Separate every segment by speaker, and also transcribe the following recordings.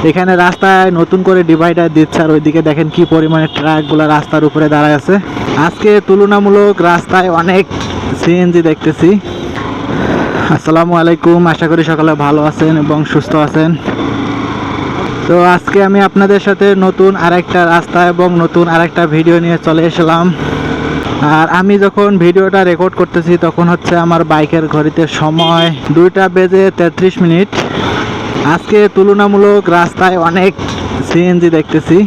Speaker 1: এখানে রাস্তায় নতুন করে ডিভাইডার দিচ্ছে, আর ওইদিকে দেখেন কি পরিমাণে ট্রাকগুলো রাস্তার উপরে দাঁড়ায় আছে। আজকে তুলনামূলক রাস্তায় অনেক সিএনজি দেখতেছি। আসসালামু আলাইকুম, আশা করি সকালে ভালো আছেন এবং সুস্থ আছেন। তো আজকে আমি আপনাদের সাথে নতুন আরেকটা রাস্তা এবং নতুন আরেকটা ভিডিও নিয়ে চলে এসেলাম। আর আমি যখন ভিডিওটা রেকর্ড করতেছি তখন হচ্ছে আমার বাইকের ঘড়িতে সময় 2:33। আজকে তুলনামূলক রাস্তায় অনেক সিএনজি দেখতেছি।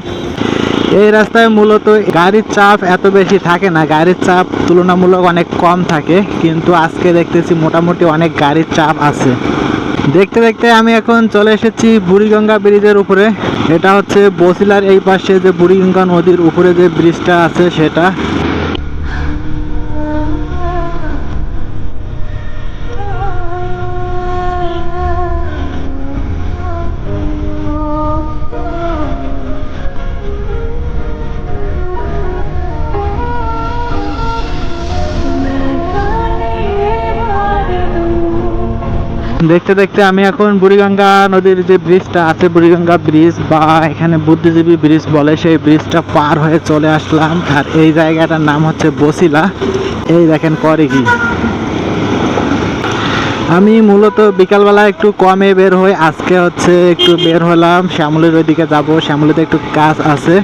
Speaker 1: এই রাস্তায় মূলত গাড়ির চাপ এত বেশি থাকে না, গাড়ির চাপ তুলনামূলক অনেক কম থাকে, কিন্তু আজকে দেখতেছি মোটামুটি অনেক গাড়ির চাপ আছে। দেখতে দেখতে আমি এখন চলে এসেছি বুড়িগঙ্গা ব্রিজের উপরে। এটা হচ্ছে বসিলার এই পাশে যে বুড়িগঙ্গা নদীর উপরে যে ব্রিজটা আছে সেটা। দেখতে দেখতে আমি এখন বুড়িগঙ্গা নদীর যে ব্রিজটা আছে, বুড়িগঙ্গা ব্রিজ বা এখানে বুদ্ধিজীবী ব্রিজ বলে, সেই ব্রিজটা পার হয়ে চলে আসলাম। আর এই জায়গাটার নাম হচ্ছে বসিলা। এই দেখেন করে কি, আমি মূলত বিকালবেলা একটু কমে বের হই। আজকে হচ্ছে একটু বের হলাম, শ্যামলীর ওইদিকে যাব, শ্যামলীতে একটু কাজ আছে,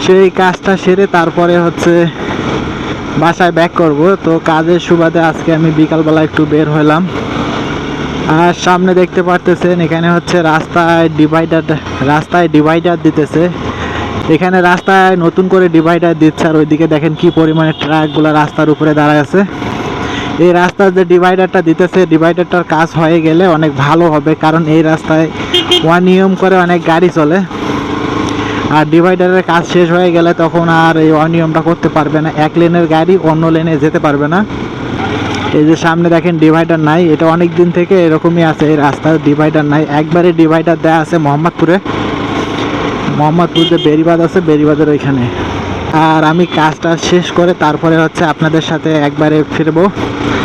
Speaker 1: সেই কাজটা সেরে তারপরে হচ্ছে বাসায় ব্যাক করব। তো কাজের সুবাদে আজকে আমি বিকালবেলা একটু বের হলাম। আর সামনে দেখতে পারতেছেন এখানে হচ্ছে রাস্তায় ডিভাইডার দিতেছে। এখানে রাস্তায় নতুন করে ডিভাইডার দিচ্ছে, আর ওইদিকে দেখেন কি পরিমাণে ট্রাকগুলো রাস্তার উপরে দাঁড়ায় আছে। এই রাস্তার যে ডিভাইডারটা দিতেছে, ডিভাইডারটার কাজ হয়ে গেলে অনেক ভালো হবে, কারণ এই রাস্তায় অনিয়ম করে অনেক গাড়ি চলে। আর ডিভাইডারের কাজ শেষ হয়ে গেলে তখন আর এই অনিয়মটা করতে পারবে না, এক লেনের গাড়ি অন্য লেনে যেতে পারবে না। এই যে সামনে দেখেন ডিভাইডার নাই, এটা অনেক দিন থেকে এরকমই আছে, এই রাস্তার ডিভাইডার নাই। একবারে ডিভাইডার দেওয়া আছে মোহাম্মদপুর যে বেরিবাঁধ আছে, বেরিবাঁধের ওইখানে। আর আমি কাজটা শেষ করে তারপরে হচ্ছে আপনাদের সাথে একবারে ফিরবো।